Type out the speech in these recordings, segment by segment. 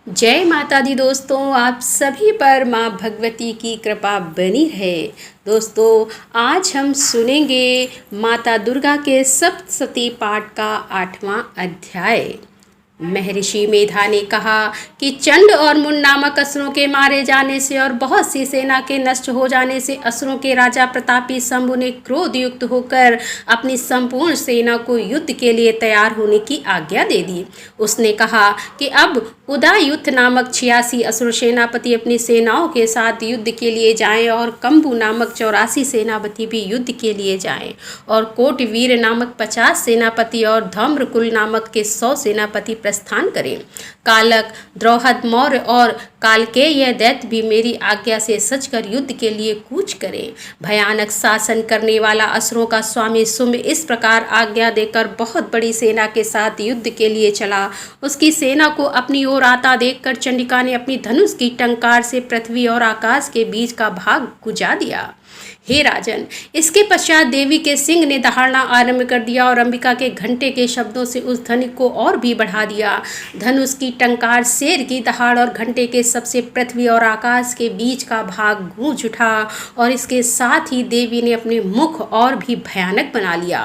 जय माता दी दोस्तों, आप सभी पर माँ भगवती की कृपा बनी रहे। दोस्तों, आज हम सुनेंगे माता दुर्गा के सप्तशती पाठ का 8वां अध्याय। महर्षि मेधा ने कहा कि चंड और मुंड नामक असुरों के मारे जाने से और बहुत सी सेना के नष्ट हो जाने से असुरों के राजा प्रतापी शंभु ने क्रोध युक्त होकर अपनी संपूर्ण सेना को युद्ध के लिए तैयार होने की आज्ञा दे दी। उसने कहा कि अब उदयुक्त नामक 86 असुर सेनापति अपनी सेनाओं के साथ युद्ध के लिए जाएं और कंबु नामक 84 सेनापति भी युद्ध के लिए जाएं और कोटवीर नामक 50 सेनापति और धम्रकुल नामक के 100 सेनापति प्रस्थान करें। कालक, द्रौहद मौर्य और कालकेय दैत्य भी मेरी आज्ञा से सचकर युद्ध के लिए कूच करें। भयानक शासन करने वाला असुरों का स्वामी शुंभ इस प्रकार आज्ञा देकर बहुत बड़ी सेना के साथ युद्ध के लिए चला। उसकी सेना को अपनी ओर आता देखकर चंडिका ने अपनी धनुष की टंकार से पृथ्वी और आकाश के बीच का भाग गुजा दिया। हे राजन, इसके पश्चात देवी के सिंह ने दहाड़ना आरंभ कर दिया और अंबिका के घंटे के शब्दों से उस ध्वनि को और भी बढ़ा दिया। धनुष की टंकार, शेर की दहाड़ और घंटे के सबसे पृथ्वी और आकाश के बीच का भाग गूंज उठा और इसके साथ ही देवी ने अपने मुख और भी भयानक बना लिया।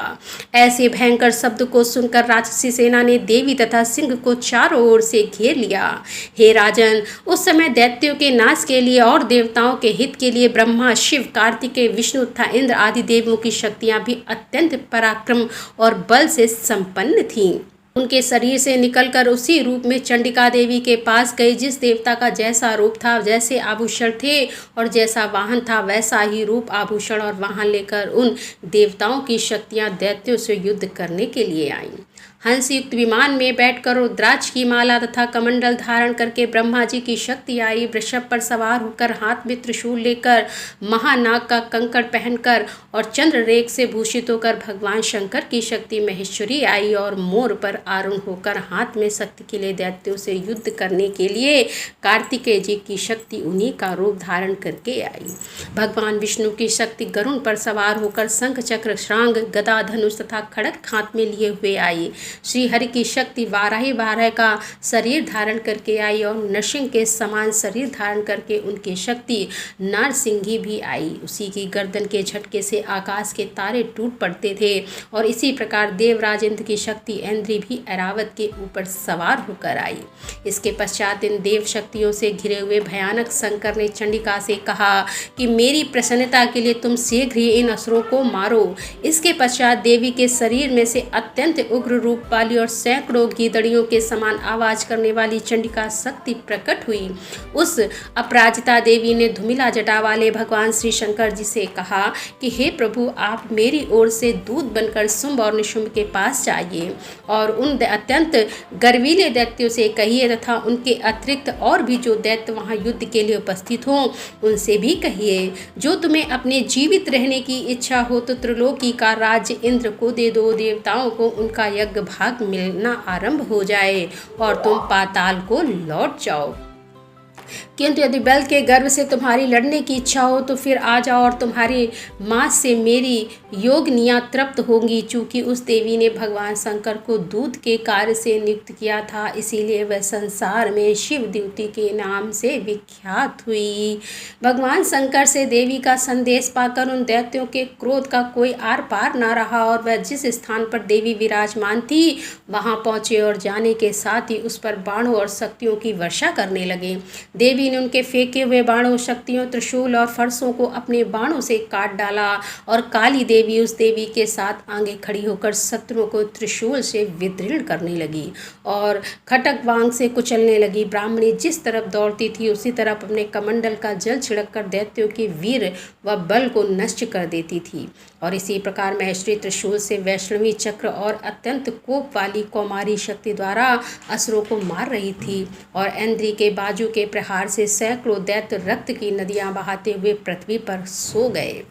ऐसे भयंकर शब्द को सुनकर राक्षसी सेना ने देवी तथा सिंह को चारों ओर से घेर लिया। हे राजन, उस समय दैत्यों के नाश के लिए और देवताओं के हित के लिए ब्रह्मा, शिव, कार्तिकेय, विष्णु तथा इंद्र आदि देवों की शक्तियां भी अत्यंत पराक्रम और बल से संपन्न थीं। उनके शरीर से निकलकर उसी रूप में चंडिका देवी के पास गई। जिस देवता का जैसा रूप था, जैसे आभूषण थे और जैसा वाहन था, वैसा ही रूप, आभूषण और वाहन लेकर उन देवताओं की शक्तियां दैत्यों से युद्ध करने के लिए आईं। हंस युक्त विमान में बैठकर रुद्राक्ष की माला तथा कमंडल धारण करके ब्रह्मा जी की शक्ति आई। वृषभ पर सवार होकर, हाथ में त्रिशूल लेकर, महानाग का कंकड़ पहनकर और चंद्र रेख से भूषित होकर भगवान शंकर की शक्ति महेश्वरी आई और मोर पर आरूढ़ होकर हाथ में शक्ति के लिए दैत्यों से युद्ध करने के लिए कार्तिकेय जी की शक्ति उन्हीं का रूप धारण करके आई। भगवान विष्णु की शक्ति गरुड़ पर सवार होकर शंख, चक्र, श्रांग, गदा, धनुष तथा खड़ग हाथ में लिए हुए आई। श्री हरि की शक्ति वाराही का शरीर धारण करके आई और नरसिंह के समान शरीर धारण करके उनकी शक्ति नारसिंही भी आई। उसी की गर्दन के झटके से आकाश के तारे टूट पड़ते थे और इसी प्रकार देवराज इंद्र की शक्ति ऐन्द्री भी ऐरावत के ऊपर सवार होकर आई। इसके पश्चात इन देव शक्तियों से घिरे हुए भयानक शंकर ने चंडिका से कहा कि मेरी प्रसन्नता के लिए तुम शीघ्र ही इन असुरों को मारो। इसके पश्चात देवी के शरीर में से अत्यंत उग्र रूप वाली और सैकड़ों गीदड़ियों के समान आवाज करने वाली चंडिका शक्ति प्रकट हुई। उस अपराजिता देवी ने धुमिला जटा वाले भगवान श्री शंकर जी से कहा कि हे प्रभु, आप मेरी ओर से दूत बनकर शुंभ और निशुंभ के पास जाइए और उन अत्यंत गर्वीले दैत्यों से कहिए तथा उनके अतिरिक्त और भी जो दैत्य वहां युद्ध के लिए उपस्थित हों उनसे भी कहिए, जो तुम्हें अपने जीवित रहने की इच्छा हो तो त्रिलोकी का राज्य इंद्र को दे दो। देवताओं को उनका यज्ञ भाग मिलना आरंभ हो जाए और तुम पाताल को लौट जाओ। किंतु यदि बल के गर्व से तुम्हारी लड़ने की इच्छा हो तो फिर आ जाओ और तुम्हारी माँ से मेरी योगनियाँ तृप्त होंगी। चूँकि उस देवी ने भगवान शंकर को दूत के कार्य से नियुक्त किया था, इसीलिए वह संसार में शिव द्युति के नाम से विख्यात हुई। भगवान शंकर से देवी का संदेश पाकर उन दैत्यों के क्रोध का कोई आर पार न रहा और वह जिस स्थान पर देवी विराजमान थी वहाँ पहुँचे और जाने के साथ ही उस पर बाणों और शक्तियों की वर्षा करने लगे। देवी ने उनके फेंके हुए बाणों, शक्तियों, त्रिशूल और फरसों को अपने बाणों से काट डाला और काली देवी उस देवी के साथ आगे खड़ी होकर शत्रुओं को त्रिशूल से विदीर्ण करने लगी और खटक वांग से कुचलने लगी। ब्राह्मणी जिस तरफ दौड़ती थी उसी तरफ अपने कमंडल का जल छिड़ककर दैत्यों के वीर व बल को नष्ट कर देती थी और इसी प्रकार महेश्वरी त्रिशूल से वैष्णवी चक्र और अत्यंत कोप वाली कौमारी शक्ति द्वारा असुरों को मार रही थी और ऐन्द्री के बाजू के प्रहार से सैकड़ों दैत्य रक्त की नदियां बहाते हुए पृथ्वी पर सो गए।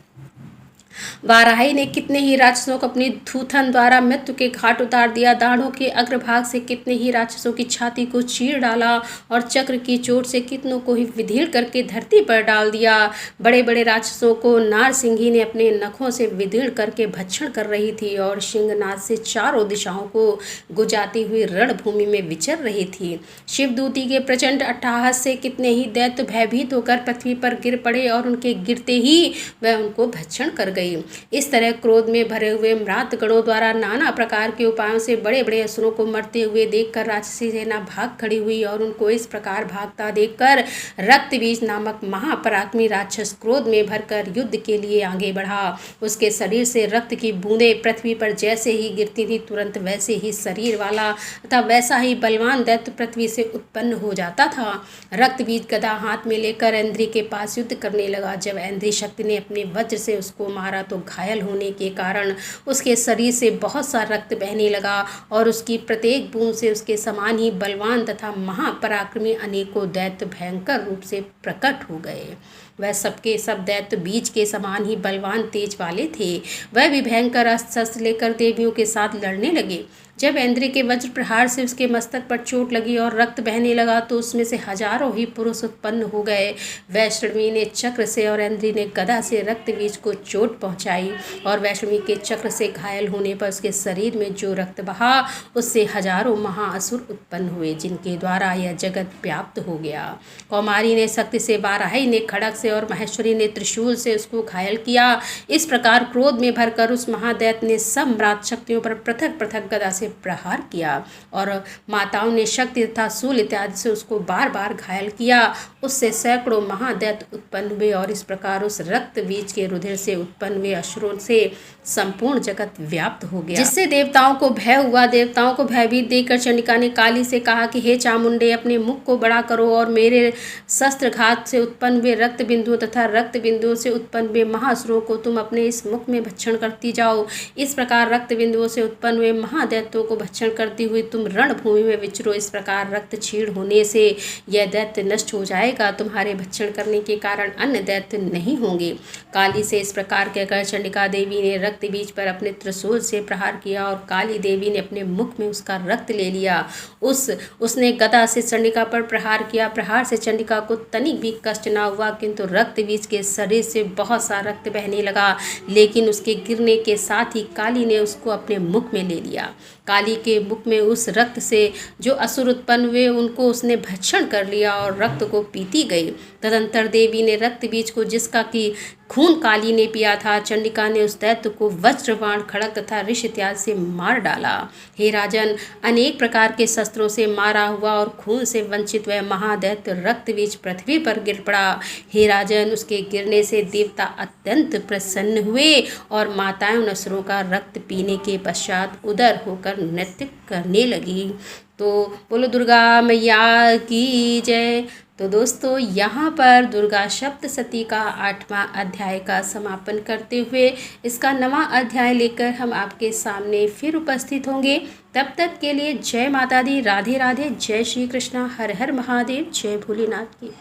वाराही ने कितने ही राक्षसों को अपनी थूथन द्वारा मृत्यु के घाट उतार दिया। दाढ़ों के अग्रभाग से कितने ही राक्षसों की छाती को चीर डाला और चक्र की चोट से कितनों को ही विधीड़ करके धरती पर डाल दिया। बड़े बड़े राक्षसों को नारसिंही ने अपने नखों से विधीड़ करके भक्षण कर रही थी और सिंहनाद से चारों दिशाओं को गुजाती हुई रणभूमि में विचर रही थी। शिवदूती के प्रचंड अट्टहास से कितने ही दैत्य भयभीत होकर पृथ्वी पर गिर पड़े और उनके गिरते ही वह उनको भक्षण कर गई। इस तरह क्रोध में भरे हुए म्रातगणों द्वारा नाना प्रकार के उपायों से बड़े बड़े असुरों को मरते हुए देखकर राक्षसी सेना भाग खड़ी हुई और उनको इस प्रकार भागता देखकर रक्तबीज नामक महापराक्रमी राक्षस क्रोध में भरकर युद्ध के लिए आगे बढ़ा। उसके शरीर से रक्त की बूंदें पृथ्वी पर जैसे ही गिरती थी तुरंत वैसे ही शरीर वाला तथा वैसा ही बलवान दैत्य पृथ्वी से उत्पन्न हो जाता था। रक्तबीज गदा हाथ में लेकर इंद्री के पास युद्ध करने लगा। जब इंद्री शक्ति ने अपने वज्र से उसको मारा तो घायल होने के कारण उसके शरीर से बहुत सा रक्त बहने लगा और उसकी प्रत्येक बूंद से उसके समान ही बलवान तथा महापराक्रमी अनेकों दैत्य भयंकर रूप से प्रकट हो गए। वह सबके सब दैत्य बीज के समान ही बलवान तेज वाले थे। वह भी भयंकर अस्त्र शस्त्र लेकर देवियों के साथ लड़ने लगे। जब इंद्र के वज्र प्रहार से उसके मस्तक पर चोट लगी और रक्त बहने लगा तो उसमें से हजारों ही पुरुष उत्पन्न हो गए। वैष्णवी ने चक्र से और इंद्री ने गदा से रक्तबीज को चोट पहुंचाई और वैष्णवी के चक्र से घायल होने पर उसके शरीर में जो रक्त बहा उससे हजारों महाअसुर उत्पन्न हुए जिनके द्वारा यह जगत व्याप्त हो गया। कौमारी ने शक्ति से, वाराही ने खड़ग से और महेश्वरी ने त्रिशूल से उसको घायल किया। इस प्रकार क्रोध में भरकर उस महादैत्य ने सब म्रात शक्तियों पर पृथक पृथक गदा से प्रहार किया और माताओं ने शक्ति तथा शूल इत्यादि से उसको बार बार घायल किया। उससे सैकड़ों महादैत्य उत्पन्न हुए और इस प्रकार उस रक्त बीज के रुधिर से उत्पन्न हुए असुरों से संपूर्ण जगत व्याप्त हो गया, जिससे देवताओं को भय हुआ। देवताओं को भयभीत देखकर चंडिका ने काली से कहा कि हे चामुंडे, अपने मुख को बड़ा करो और मेरे शस्त्रघात से उत्पन्न हुए रक्त बिंदुओं तथा रक्त बिंदुओं से उत्पन्न हुए महाअसुरों को तुम अपने इस मुख में भक्षण करती जाओ। इस प्रकार रक्त बिंदुओं से उत्पन्न हुए महादैत्यों को भक्षण करती हुई तुम रणभूमि में विचरो। इस प्रकार रक्त क्षीण होने से यह दैत्य नष्ट हो जाएगा। तुम्हारे भक्षण करने के कारण अन्य दैत्य नहीं होंगे। काली से इस प्रकार कहकर चंडिका देवी ने रक्त बीज पर अपने त्रिशूल से प्रहार किया और काली देवी ने अपने मुख में उसका रक्त ले लिया। उसने गदा से चंडिका पर प्रहार किया। प्रहार से चंडिका को तनिक भी कष्ट न हुआ, किंतु रक्त बीज के शरीर से बहुत सा रक्त बहने लगा। लेकिन उसके गिरने के साथ ही काली ने उसको अपने मुख में ले लिया। काली के मुख में उस रक्त से जो असुर उत्पन्न हुए उनको उसने भक्षण कर लिया और रक्त को पीती गई। तदंतर देवी ने रक्त बीज को, जिसका कि खून काली ने पिया था, चंडिका ने उस दैत्य को वज्र, बाण, खड़ग तथा ऋष इत्यादि से मार डाला। हे राजन, अनेक प्रकार के शस्त्रों से मारा हुआ और खून से वंचित वह महादैत्य रक्त बीज पृथ्वी पर गिर पड़ा। हे राजन, उसके गिरने से देवता अत्यंत प्रसन्न हुए और माताएं उन असुरों का रक्त पीने के पश्चात उदर होकर नृत्य करने लगी। तो बोलो दुर्गा मैया की जय। तो दोस्तों, यहाँ पर दुर्गा सप्तशती का 8वां अध्याय का समापन करते हुए इसका 9वां अध्याय लेकर हम आपके सामने फिर उपस्थित होंगे। तब तक के लिए जय माता दी, राधे राधे, जय श्री कृष्णा, हर हर महादेव, जय भोलेनाथ की।